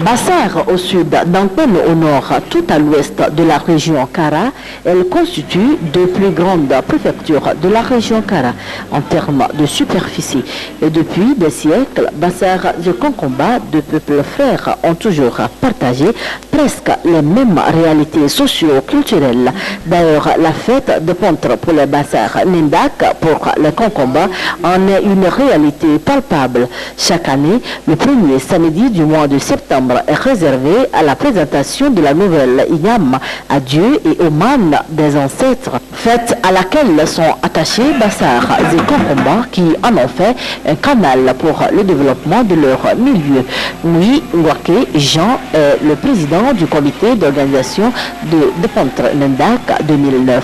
Bassar au sud, d'Antenne au nord, tout à l'ouest de la région Kara, elle constitue deux plus grandes préfectures de la région Kara en termes de superficie. Et depuis des siècles, Bassar et Konkomba, deux peuples frères, ont toujours partagé presque les mêmes réalités socio-culturelles. D'ailleurs, la fête de Pontre pour les Bassar, Nindak pour les Konkomba, en est une réalité palpable. Chaque année, le premier samedi du mois de septembre est réservé à la présentation de la nouvelle Inyam à Dieu et aux mânes des ancêtres, fête à laquelle sont attachés Bassar et Konkomba qui en ont fait un canal pour le développement de leur milieu. Oui, Ngwake Jean est le président du comité d'organisation de Pontre Nindak 2009.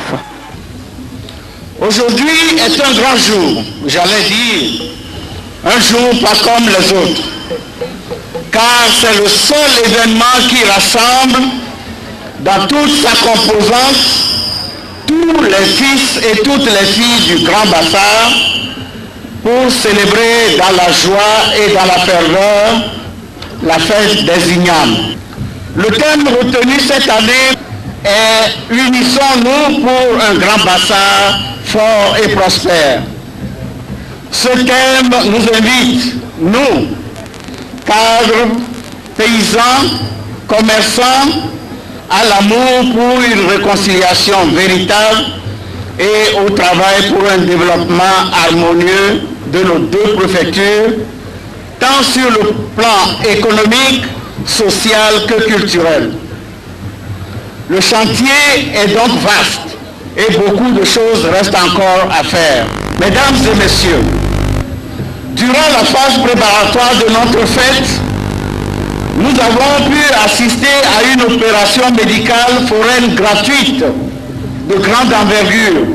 Aujourd'hui est un grand jour, j'allais dire, un jour pas comme les autres, car c'est le seul événement qui rassemble dans toute sa composante tous les fils et toutes les filles du Grand Bassar pour célébrer dans la joie et dans la ferveur la fête des Inyam. Le thème retenu cette année est « Unissons-nous pour un Grand Bassar fort et prospère ». Ce thème nous invite, nous, cadres, paysans, commerçants, à l'amour pour une réconciliation véritable et au travail pour un développement harmonieux de nos deux préfectures, tant sur le plan économique, social que culturel. Le chantier est donc vaste et beaucoup de choses restent encore à faire. Mesdames et messieurs, durant la phase préparatoire de notre fête, nous avons pu assister à une opération médicale foraine gratuite de grande envergure,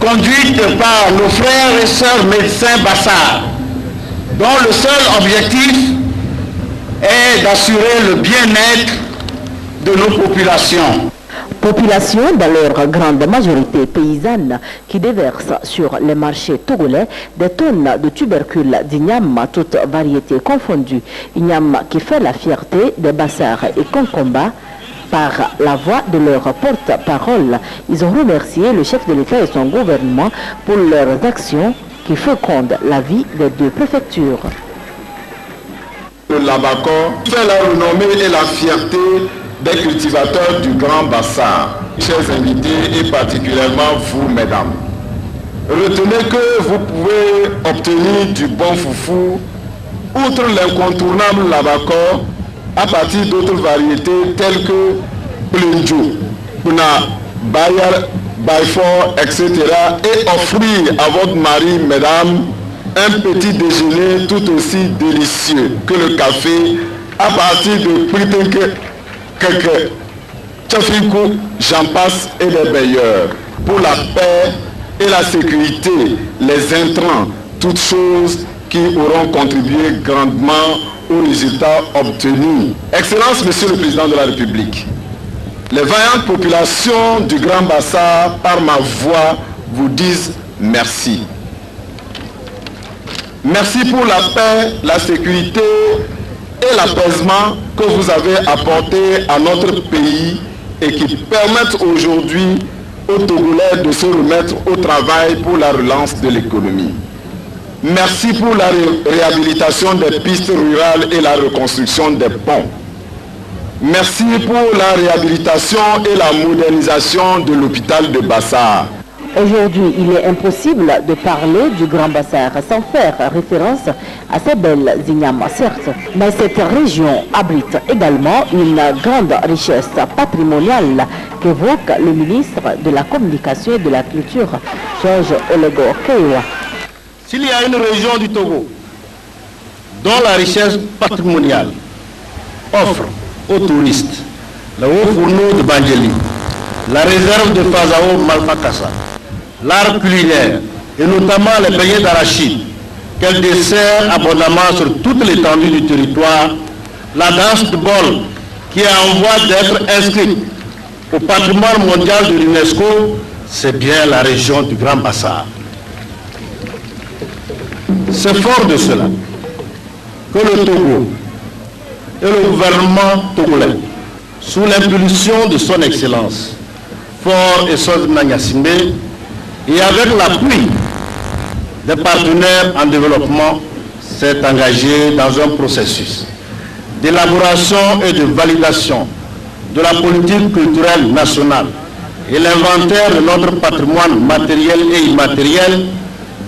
conduite par nos frères et sœurs médecins Bassar, dont le seul objectif est d'assurer le bien-être de nos populations. Population dans leur grande majorité paysanne qui déverse sur les marchés togolais des tonnes de tubercules d'igname, toutes variétés confondues. Igname qui fait la fierté des Bassar et Konkomba par la voix de leur porte-parole. Ils ont remercié le chef de l'État et son gouvernement pour leurs actions qui fécondent la vie des deux préfectures. Le Labakor fait la renommée et la fierté des cultivateurs du Grand Bassar. Chers invités et particulièrement vous, mesdames, retenez que vous pouvez obtenir du bon foufou, outre l'incontournable Labakor, à partir d'autres variétés telles que Plenjo, Puna, Bayar, Bayfort, etc. et offrir à votre mari, mesdames, un petit déjeuner tout aussi délicieux que le café à partir de Pritenke, Keke, Tchafikou, j'en passe et les meilleurs. Pour la paix et la sécurité, les intrants, toutes choses qui auront contribué grandement aux résultats obtenus. Excellence, Monsieur le Président de la République, les vaillantes populations du Grand Bassar, par ma voix, vous disent merci. Merci pour la paix, la sécurité et l'apaisement que vous avez apporté à notre pays et qui permettent aujourd'hui aux Togolais de se remettre au travail pour la relance de l'économie. Merci pour la réhabilitation des pistes rurales et la reconstruction des ponts. Merci pour la réhabilitation et la modernisation de l'hôpital de Bassar. Aujourd'hui, il est impossible de parler du Grand Bassar sans faire référence à ces belles ignames, certes. Mais cette région abrite également une grande richesse patrimoniale qu'évoque le ministre de la Communication et de la Culture, Georges Olego Keiwa. S'il y a une région du Togo dont la richesse patrimoniale offre aux touristes le haut fourneau de Bangeli, la réserve de Fazao Malfakassa, l'art culinaire et notamment les beignets d'arachide qu'elle dessert abondamment sur toute l'étendue du territoire, la danse de bol qui est en voie d'être inscrite au patrimoine mondial de l'UNESCO, c'est bien la région du Grand Bassar. C'est fort de cela que le Togo et le gouvernement togolais, sous l'impulsion de son Excellence, Faure Essoz-Nna Gnassingbé, et avec l'appui des partenaires en développement, s'est engagé dans un processus d'élaboration et de validation de la politique culturelle nationale et l'inventaire de notre patrimoine matériel et immatériel,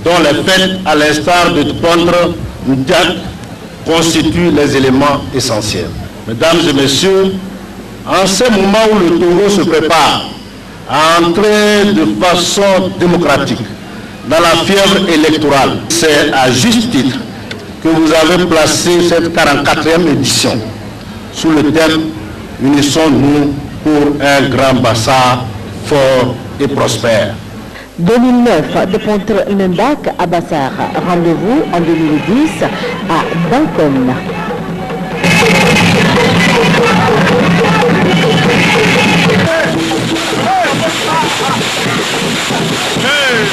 dont les fêtes, à l'instar de Pondre Ndiak, constituent les éléments essentiels. Mesdames et messieurs, en ce moment où le Togo se prépare à entrer de façon démocratique dans la fièvre électorale, c'est à juste titre que vous avez placé cette 44e édition sous le thème « Unissons-nous pour un grand Bassar fort et prospère ». 2009 de Pontre Ndak à Bassar. Rendez-vous en 2010 à Bankon. Hey!